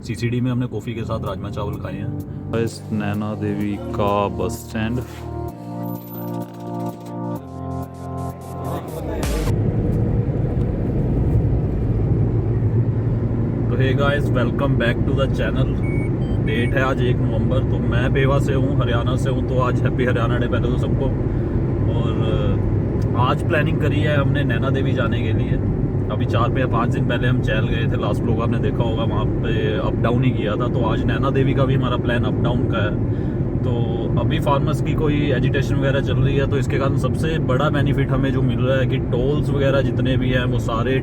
CCD में हमने coffee के साथ राजमा चावल खाए हैं। इस नैना देवी का बस स्टैंड। तो hey guys, welcome back to the channel. Date है आज 1 नवंबर। तो मैं पेवा से हूँ, हरियाणा से हूँ। तो आज हैप्पी हरियाणा डे पहले तो सबको। और आज प्लानिंग करी है हमने नैना देवी जाने के लिए। अभी 4 या 5 दिन पहले हम चैल गए थे। लास्ट व्लॉग आपने देखा होगा, वहाँ पे अप डाउन ही किया था। तो आज नैना देवी का भी हमारा प्लान अप डाउन का है। तो अभी फार्मर्स की कोई एजिटेशन वगैरह चल रही है, तो इसके कारण सबसे बड़ा बेनिफिट हमें जो मिल रहा है कि टोल्स वगैरह जितने भी हैं वो सारे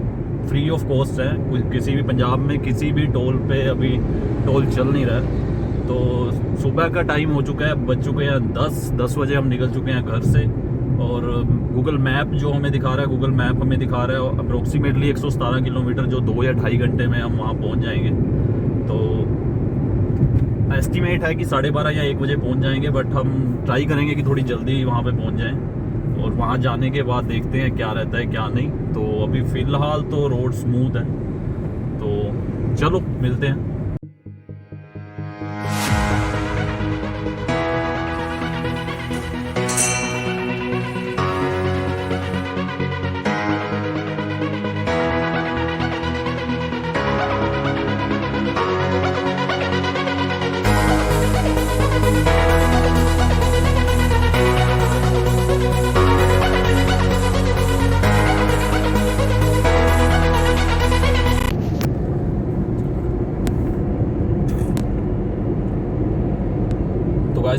फ्री ऑफ कॉस्ट हैं। किसी भी पंजाब में किसी भी टोल पे अभी टोल चल नहीं रहा है। तो सुबह का टाइम हो चुका है, बज चुके हैं 10 बजे हम निकल चुके हैं घर से। और गूगल मैप जो हमें दिखा रहा है, गूगल मैप हमें दिखा रहा है अप्रोक्सीमेटली 117 किलोमीटर, जो 2 या 2.5 घंटे में हम वहाँ पहुँच जाएंगे। तो एस्टिमेट है कि 12:30 या 1 बजे पहुँच जाएंगे, बट हम ट्राई करेंगे कि थोड़ी जल्दी वहाँ पे पहुँच जाएं। और वहाँ जाने के बाद देखते हैं क्या रहता है क्या नहीं। तो अभी फ़िलहाल तो रोड स्मूथ है। तो चलो मिलते हैं।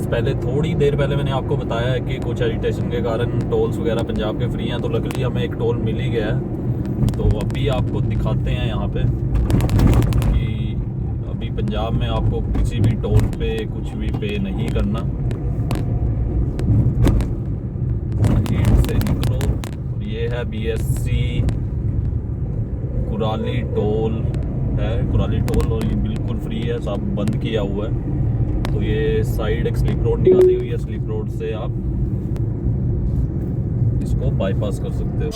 पहले थोड़ी देर पहले मैंने आपको बताया है कि कुछ एजिटेशन के कारण टोल्स वगैरह पंजाब के फ्री हैं। तो लकीली हमें एक टोल मिल ही गया है। तो अभी आपको दिखाते हैं यहाँ पे कि अभी पंजाब में आपको किसी भी टोल पे कुछ भी पे नहीं करना। गेट से निकलो, ये है BSC कुराली टोल है, कुराली टोल। और ये बिल्कुल फ्री है, सब बंद किया हुआ है। तो ये साइड एक स्लिप रोड निकाली हुई है, स्लिप रोड से आप इसको बाईपास कर सकते हो।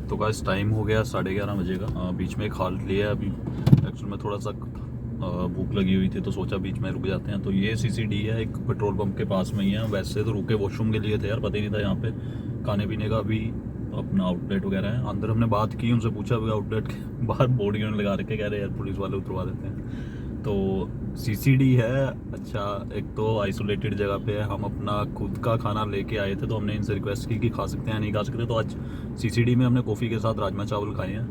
तो गाइस टाइम हो गया 11:30 बजे का। बीच में एक हाल्ट लिया है अभी। एक्चुअल में थोड़ा सा भूख लगी हुई थी, तो सोचा बीच में रुक जाते हैं। तो ये CCD है, एक पेट्रोल पंप के पास में ही है। वैसे तो रुके वॉशरूम के लिए थे यार, पता ही नहीं था यहाँ पे खाने पीने का भी अपना आउटलेट वगैरह है। अंदर हमने बात की, उनसे पूछा भी आउटलेट के बाहर बोर्ड यूनिट लगा रखे, कह रहे यार पुलिस वाले उतरवा देते हैं। तो CCD है। अच्छा, एक तो आइसोलेटेड जगह पे है। हम अपना खुद का खाना लेके आए थे, तो हमने इनसे रिक्वेस्ट की कि खा सकते हैं नहीं खा सकते। तो आज CCD में हमने कॉफ़ी के साथ राजमा चावल खाए हैं।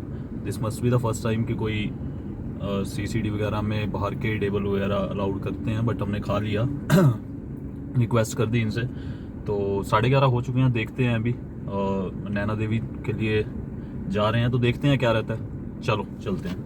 This must be the first time कि कोई CCD वगैरह में बाहर के टेबल वगैरह अलाउड करते हैं, बट हमने खा लिया। रिक्वेस्ट कर दी इनसे। तो 11:30 हो चुके हैं। देखते हैं अभी नैना देवी के लिए जा रहे हैं, तो देखते हैं क्या रहता है। चलो चलते हैं।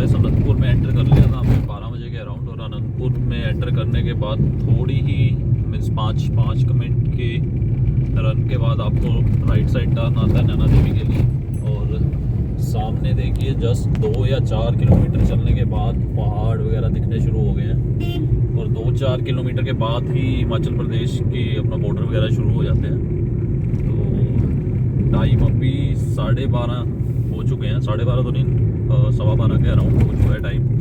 अनंतपुर में एंटर कर लिया था हमने 12 बजे के अराउंड। और अनंतपुर में एंटर करने के बाद थोड़ी ही मीन्स 5 मिनट के रन के बाद आपको राइट साइड टर्न आता है नैना देवी के लिए। और सामने देखिए जस्ट 2 या 4 किलोमीटर चलने के बाद पहाड़ वगैरह दिखने शुरू हो गए हैं। और 2-4 किलोमीटर के बाद ही हिमाचल प्रदेश की अपना बॉर्डर वगैरह शुरू हो जाते हैं। तो टाइम अभी 12:30 हो चुके हैं। 12:30 तो नहीं, 12:15 के अराउंड हो चुका है टाइम।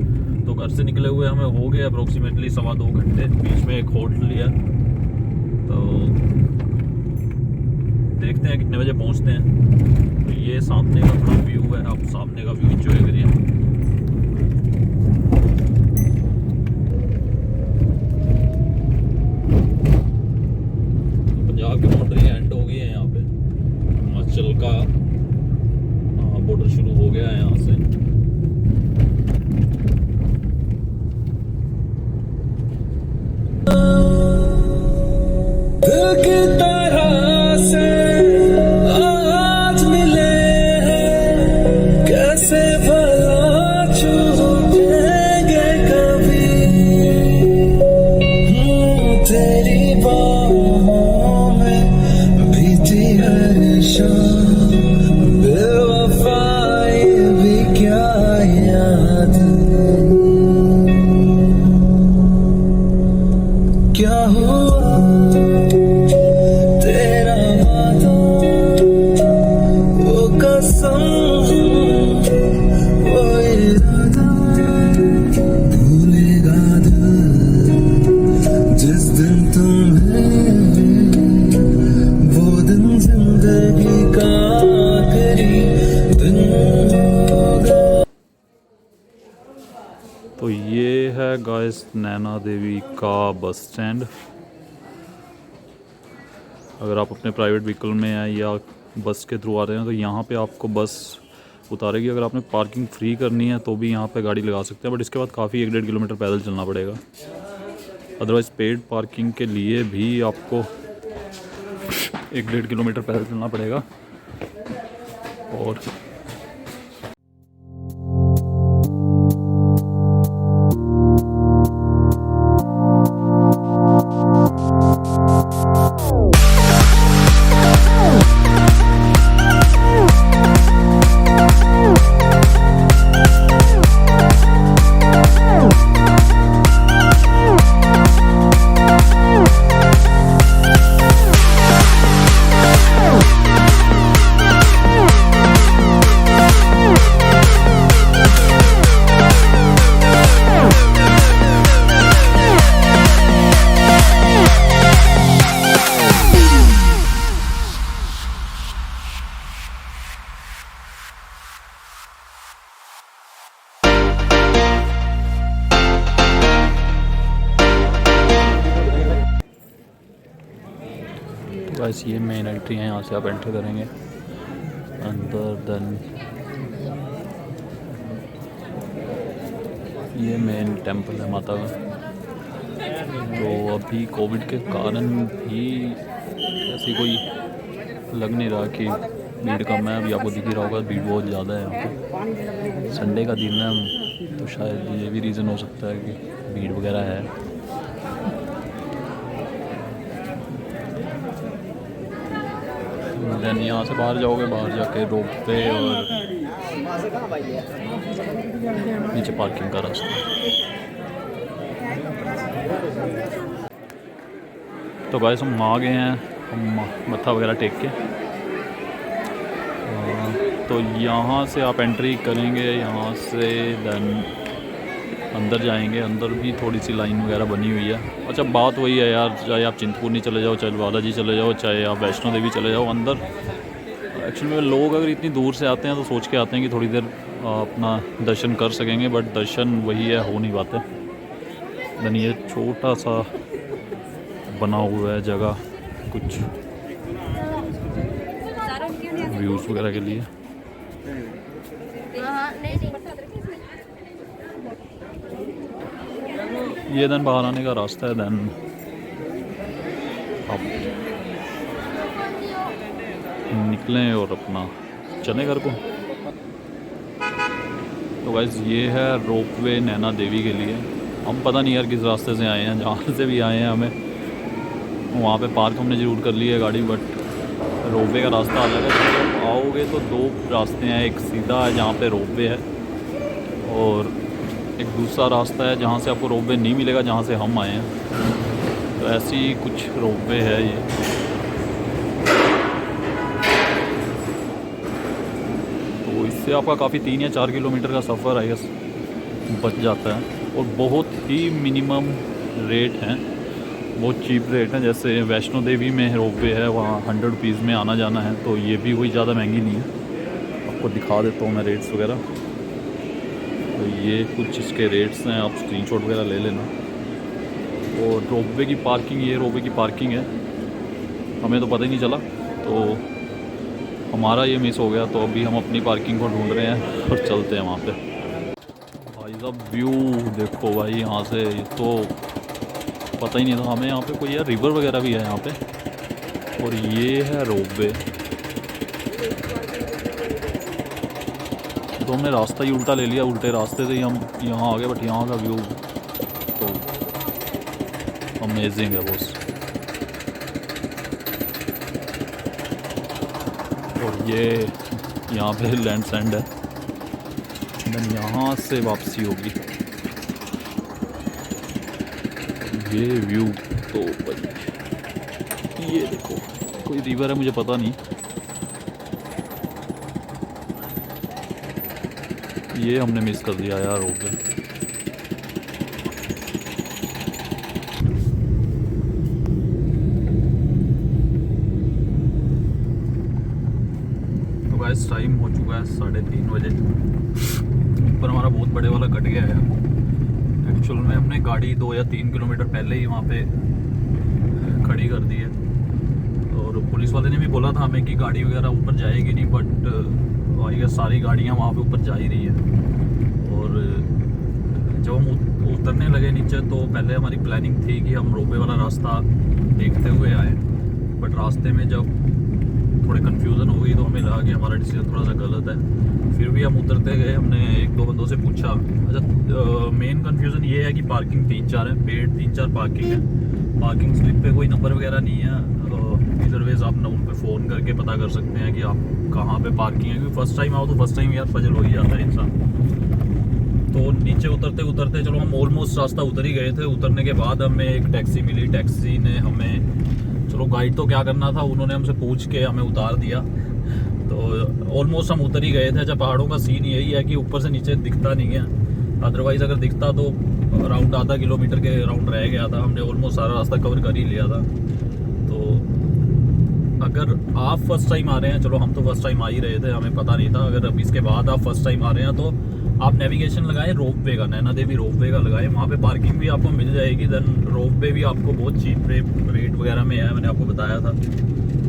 तो घर से निकले हुए हमें हो गए अप्रोक्सीमेटली 2.25 घंटे। बीच में एक होटल लिया। तो देखते हैं कितने बजे पहुंचते हैं। तो ये सामने का थोड़ा व्यू है, आप सामने का व्यू एंजॉय करिए। तो पंजाब की बाउंड्री एंड हो गई है यहाँ पे। हिमाचल का बॉर्डर शुरू हो गया है यहाँ से। दिल की तरह से नशा बेवफाई भी क्या याद क्या हुआ तेरा वादा वो कसम वो इरादा भूलेगा दिल जिस दिन तुम्हें वो दिन जिंदगी का आखिरी दिन होगा। तो ये है गाइस नैना देवी का बस स्टैंड। अगर आप अपने प्राइवेट व्हीकल में हैं या बस के थ्रू आ रहे हैं तो यहाँ पे आपको बस उतारेगी। अगर आपने पार्किंग फ्री करनी है तो भी यहाँ पे गाड़ी लगा सकते हैं, बट इसके बाद काफ़ी 1-1.5 किलोमीटर पैदल चलना पड़ेगा। अदरवाइज़ पेड पार्किंग के लिए भी आपको 1-1.5 किलोमीटर पैदल चलना पड़ेगा। और गाइस ये मेन एंट्री है, यहाँ से आप एंटर करेंगे अंदर। देन ये मेन टेंपल है माता का। तो अभी कोविड के कारण भी ऐसी कोई लग नहीं रहा कि भीड़ कम है। अभी आपको दिख ही रहा होगा भीड़ बहुत ज़्यादा है यहाँ पे। संडे का दिन है तो शायद ये भी रीज़न हो सकता है कि भीड़ वगैरह है। देन यहाँ से बाहर जाओगे, बाहर जाके रोप पे और नीचे पार्किंग का रास्ता। तो गाइस हम आ गए हैं, हम मत्था वगैरह टेक के। तो यहाँ से आप एंट्री करेंगे, यहाँ से देन अंदर जाएंगे। अंदर भी थोड़ी सी लाइन वगैरह बनी हुई है। अच्छा बात वही है यार, चाहे आप चिंतपूर्णी चले जाओ, चाहे बालाजी चले जाओ, चाहे आप वैष्णो देवी चले जाओ, अंदर एक्चुअली में लोग अगर इतनी दूर से आते हैं तो सोच के आते हैं कि थोड़ी देर अपना दर्शन कर सकेंगे, बट दर्शन वही है, हो नहीं पाते। देन ये छोटा सा बना हुआ है जगह कुछ व्यूज़ वगैरह के लिए। ये देन बाहर आने का रास्ता है। देन आप निकलें और अपना चले घर को। तो गाइस ये है रोपवे नैना देवी के लिए। हम पता नहीं यार किस रास्ते से आए हैं, जहाँ से भी आए हैं हमें वहाँ पे पार्क हमने ज़रूर कर ली है गाड़ी, बट रोपवे का रास्ता अलग है। जब आओगे तो 2 रास्ते हैं, एक सीधा है जहाँ पे रोपवे है और एक दूसरा रास्ता है जहाँ से आपको रोपवे नहीं मिलेगा, जहाँ से हम आए हैं। तो ऐसी कुछ रोपवे है ये। तो इससे आपका काफ़ी 3 या 4 किलोमीटर का सफ़र आई गेस बच जाता है और बहुत ही मिनिमम रेट हैं, बहुत चीप रेट है। जैसे वैष्णो देवी में रोपवे है, वहाँ 100 रुपीज़ में आना जाना है, तो ये भी कोई ज़्यादा महंगी नहीं है। आपको दिखा देता हूँ मैं रेट्स वगैरह। तो ये कुछ इसके रेट्स हैं, आप स्क्रीनशॉट वगैरह ले लेना। और रोपवे की पार्किंग, ये रोपवे की पार्किंग है, हमें तो पता ही नहीं चला, तो हमारा ये मिस हो गया। तो अभी हम अपनी पार्किंग को ढूंढ रहे हैं और चलते हैं वहाँ पे। भाई साहब व्यू देखो भाई, यहाँ से तो पता ही नहीं था हमें यहाँ पे कोई यार रिवर वगैरह भी है यहाँ पे। और ये है रोपवे। तो हमने रास्ता ही उल्टा ले लिया, उल्टे रास्ते से ही हम यहाँ आ गए, बट यहाँ का व्यू तो अमेजिंग है बॉस। और ये यहाँ पे लैंड सैंड है, देन यहाँ से वापसी होगी। ये व्यू तो भाई ये देखो, कोई रिवर है मुझे पता नहीं, ये हमने मिस कर दिया यार, हो गया। तो गाइस टाइम हो चुका है 3:30 बजे। पर हमारा बहुत बड़े वाला कट गया है। एक्चुअल में हमने गाड़ी 2 या 3 किलोमीटर पहले ही वहाँ पे खड़ी कर दी है, और पुलिस वाले ने भी बोला था हमें कि गाड़ी वगैरह ऊपर जाएगी नहीं, बट आई गेस सारी गाड़ियाँ वहाँ पे ऊपर जा ही रही है। और जब हम उतरने लगे नीचे तो पहले हमारी प्लानिंग थी कि हम रोपवे वाला रास्ता देखते हुए आए, बट रास्ते में जब थोड़े कन्फ्यूज़न हो गई तो हमें लगा कि हमारा डिसीजन थोड़ा सा गलत है। फिर भी हम उतरते गए, हमने 1-2 बंदों से पूछा। अच्छा, मेन कन्फ्यूज़न ये है कि पार्किंग 3-4 है, पेड 3-4 पार्किंग है, पार्किंग स्लिप पे कोई नंबर वगैरह नहीं है। इधरवेज आप उन पर फ़ोन करके पता कर सकते हैं कि आप कहाँ पे पार्किंग है, क्योंकि फर्स्ट टाइम आओ तो फर्स्ट टाइम यार फजल हो ही जाता है इंसान। तो नीचे उतरते उतरते चलो हम ऑलमोस्ट रास्ता उतर ही गए थे। उतरने के बाद हमें एक टैक्सी मिली, टैक्सी ने हमें, चलो गाइड तो क्या करना था, उन्होंने हमसे पूछ के हमें उतार दिया। तो ऑलमोस्ट हम उतर ही गए थे। अच्छा, पहाड़ों का सीन यही है कि ऊपर से नीचे दिखता नहीं है, अदरवाइज़ अगर दिखता तो अराउंड आधा किलोमीटर के अराउंड रह गया था। हमने ऑलमोस्ट सारा रास्ता कवर कर ही लिया था। तो अगर आप फर्स्ट टाइम आ रहे हैं, चलो हम तो फर्स्ट टाइम आ ही रहे थे, हमें पता नहीं था। अगर अब इसके बाद आप फर्स्ट टाइम आ रहे हैं तो आप नेविगेशन लगाएं रोप वे का, नैना देवी रोप वे का लगाएं, वहाँ पे पार्किंग भी आपको मिल जाएगी। देन रोप वे भी आपको बहुत चीप रेट वगैरह में है, मैंने आपको बताया था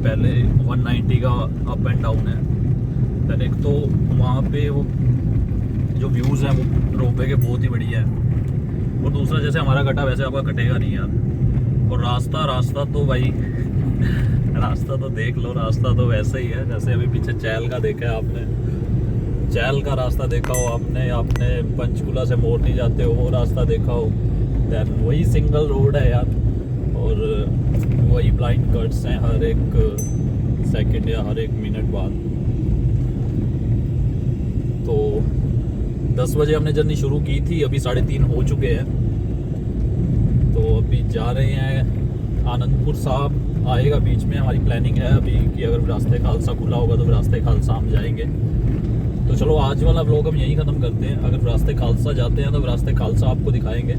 पहले। 190 का अप एंड डाउन है। देन एक तो वहाँ पे वो जो व्यूज़ हैं वो रोप वे के बहुत ही बढ़िया है, और दूसरा जैसे हमारा कटा वैसे आपका कटेगा नहीं यार। और रास्ता तो भाई रास्ता तो देख लो, रास्ता तो वैसे ही है जैसे अभी पीछे चैल का देखा है आपने, चैल का रास्ता देखा हो आपने पंचकूला से मोरनी जाते हो वो रास्ता देखा हो। दैन वही सिंगल रोड है यार, और वही ब्लाइंड कट्स हैं हर एक सेकंड या हर एक मिनट बाद। तो 10 बजे हमने जर्नी शुरू की थी, अभी 3:30 हो चुके हैं। तो अभी जा रहे हैं आनंदपुर साहब, आएगा बीच में। हमारी प्लानिंग है अभी कि अगर रास्ते खालसा खुला होगा तो रास्ते खालसा हम जाएंगे। तो चलो आज वाला व्लॉग हम यहीं ख़त्म करते हैं। अगर रास्ते खालसा जाते हैं तो रास्ते खालसा आपको दिखाएंगे।